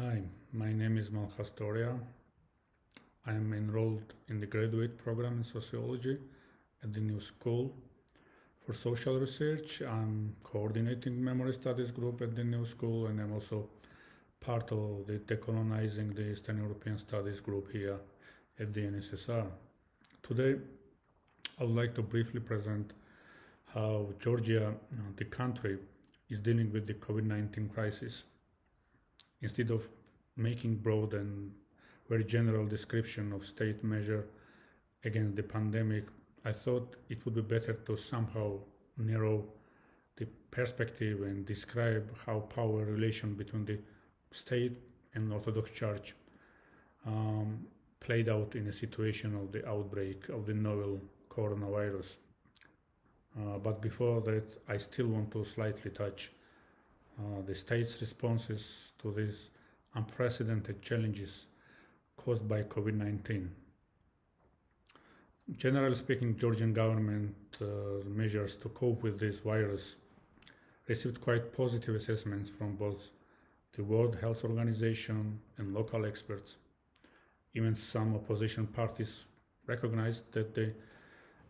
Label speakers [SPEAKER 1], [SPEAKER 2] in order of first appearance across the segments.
[SPEAKER 1] Hi, my name is Malkhaz Toria. I am enrolled in the graduate program in sociology at the New School for Social Research. I'm coordinating memory studies group at the New School, and I'm also part of the Decolonizing the Eastern European Studies group here at the NSSR. Today, I would like to briefly present how Georgia, the country, is dealing with the COVID-19 crisis. Instead of making broad and very general description of state measure against the pandemic, I thought it would be better to somehow narrow the perspective and describe how power relation between the state and Orthodox Church played out in a situation of the outbreak of the novel coronavirus. But before that, I still want to slightly touch the state's responses to these unprecedented challenges caused by COVID-19. Generally speaking, Georgian government measures to cope with this virus received quite positive assessments from both the World Health Organization and local experts. Even some opposition parties recognized that the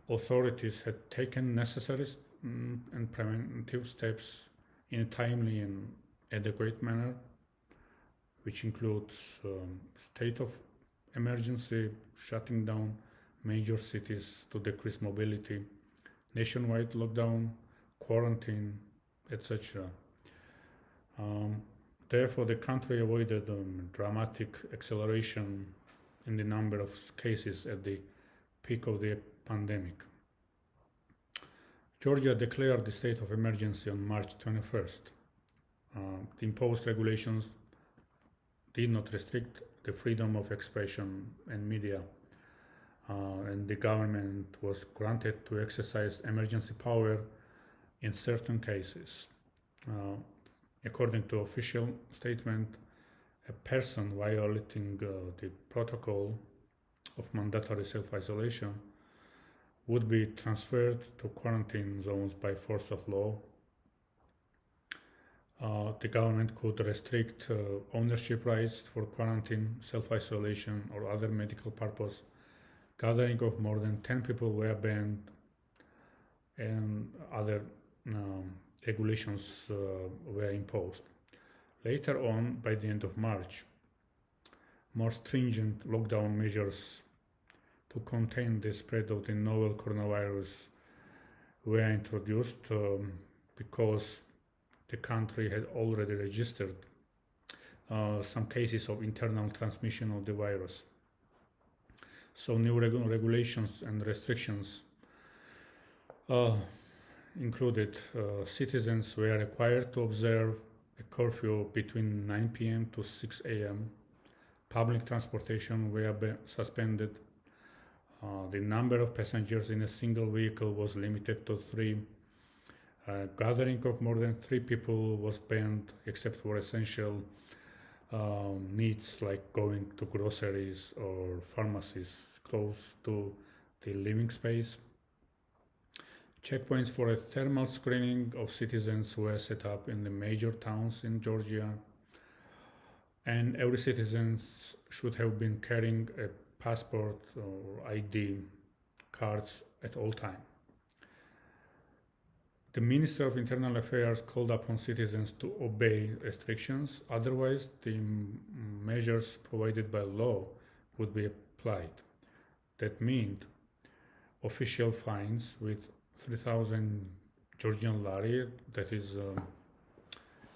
[SPEAKER 1] authorities had taken necessary and preventive steps in a timely and adequate manner, which includes state of emergency, shutting down major cities to decrease mobility, nationwide lockdown, quarantine, etc. Therefore, the country avoided dramatic acceleration in the number of cases at the peak of the pandemic. Georgia declared the state of emergency on March 21st. The imposed regulations did not restrict the freedom of expression and media, and the government was granted to exercise emergency power in certain cases. According to official statement, a person violating the protocol of mandatory self-isolation would be transferred to quarantine zones by force of law. The government could restrict ownership rights for quarantine, self-isolation, or other medical purpose. Gathering of more than 10 people were banned, and other regulations were imposed. Later on, by the end of March, more stringent lockdown measures to contain the spread of the novel coronavirus were introduced because the country had already registered some cases of internal transmission of the virus. So new regulations and restrictions included citizens were required to observe a curfew between 9 p.m. to 6 a.m. Public transportation were suspended. The number of passengers in a single vehicle was limited to 3. Gathering of more than 3 people was banned except for essential needs like going to groceries or pharmacies close to the living space. Checkpoints for a thermal screening of citizens were set up in the major towns in Georgia, and every citizen should have been carrying a passport or ID cards at all times. The Minister of Internal Affairs called upon citizens to obey restrictions, otherwise the measures provided by law would be applied. That meant official fines with 3,000 Georgian lari, that is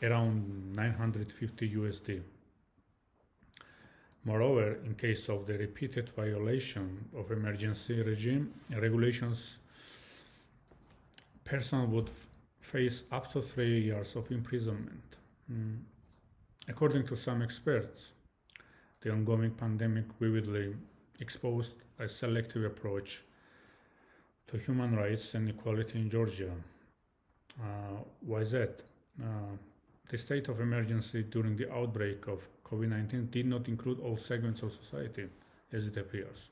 [SPEAKER 1] around 950 USD. Moreover, in case of the repeated violation of emergency regime regulations, person would face up to 3 years of imprisonment. According to some experts, the ongoing pandemic vividly exposed a selective approach to human rights and equality in Georgia. Why is that? The state of emergency during the outbreak of COVID-19 did not include all segments of society, as it appears,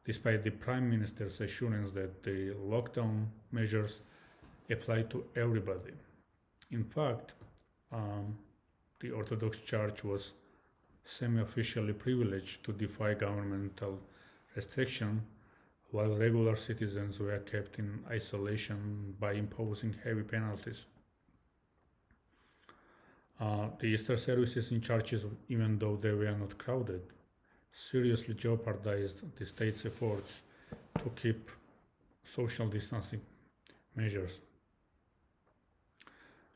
[SPEAKER 1] despite the Prime Minister's assurance that the lockdown measures apply to everybody. In fact, the Orthodox Church was semi-officially privileged to defy governmental restriction, while regular citizens were kept in isolation by imposing heavy penalties. The Easter services in churches, even though they were not crowded, seriously jeopardized the state's efforts to keep social distancing measures.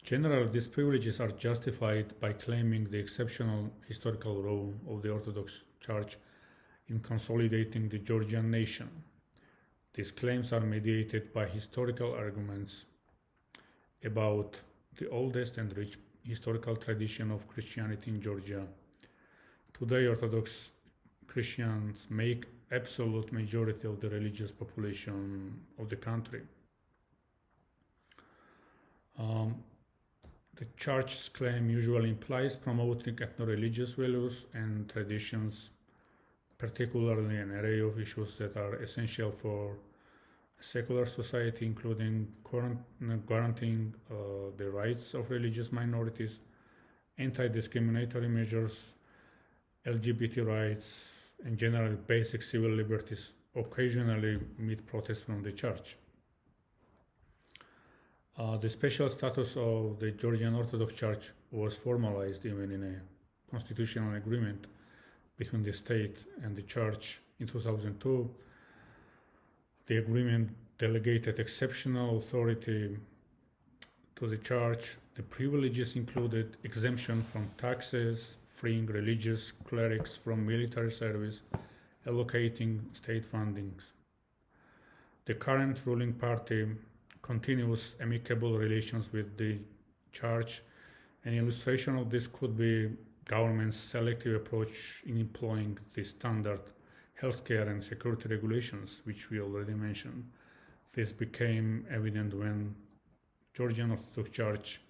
[SPEAKER 1] Generally, these privileges are justified by claiming the exceptional historical role of the Orthodox Church in consolidating the Georgian nation. These claims are mediated by historical arguments about the oldest and rich historical tradition of Christianity in Georgia. Today, Orthodox Christians make absolute majority of the religious population of the country. The church's claim usually implies promoting ethno-religious values and traditions, particularly an array of issues that are essential for a secular society, including guaranteeing the rights of religious minorities, anti-discriminatory measures, LGBT rights, and generally basic civil liberties occasionally meet protests from the church. The special status of the Georgian Orthodox Church was formalized even in a constitutional agreement between the state and the church in 2002. The agreement delegated exceptional authority to the church. The privileges included exemption from taxes, freeing religious clerics from military service, allocating state fundings. The current ruling party continues amicable relations with the church. An illustration of this could be government's selective approach in employing the standard healthcare and security regulations, which we already mentioned. This became evident when Georgian Orthodox Church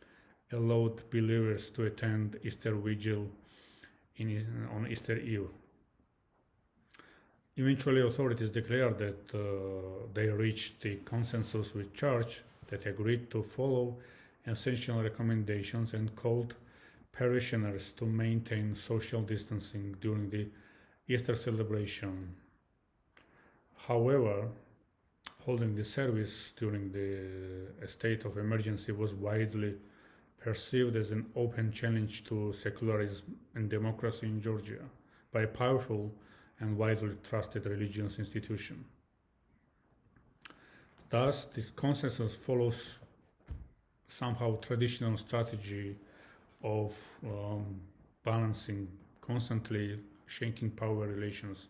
[SPEAKER 1] allowed believers to attend Easter Vigil on Easter Eve. Eventually, authorities declared that they reached the consensus with church that agreed to follow essential recommendations and called parishioners to maintain social distancing during the Easter celebration. However, holding the service during the state of emergency was widely perceived as an open challenge to secularism and democracy in Georgia by a powerful and widely trusted religious institution. Thus, the consensus follows somehow traditional strategy of balancing constantly shaking power relations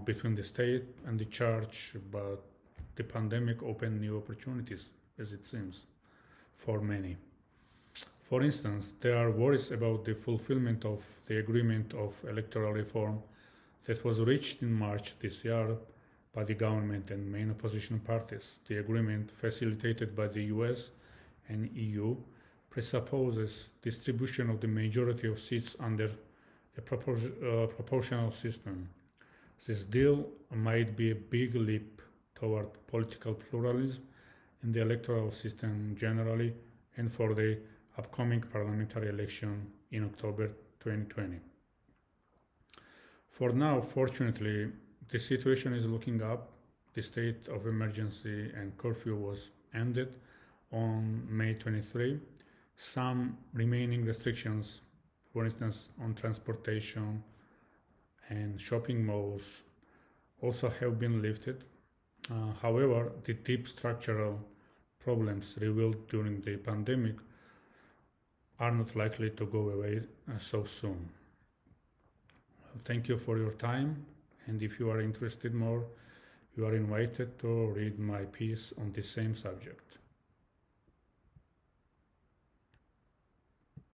[SPEAKER 1] between the state and the church, but the pandemic opened new opportunities, as it seems, for many. For instance, there are worries about the fulfillment of the agreement of electoral reform that was reached in March this year by the government and main opposition parties. The agreement, facilitated by the US and EU, presupposes distribution of the majority of seats under a proportional system. This deal might be a big leap toward political pluralism in the electoral system generally and for the upcoming parliamentary election in October 2020. For now, fortunately, the situation is looking up. The state of emergency and curfew was ended on May 23. Some remaining restrictions, for instance, on transportation and shopping malls, also have been lifted. However, the deep structural problems revealed during the pandemic are not likely to go away so soon. Thank you for your time, and if you are interested more, you are invited to read my piece on the same subject.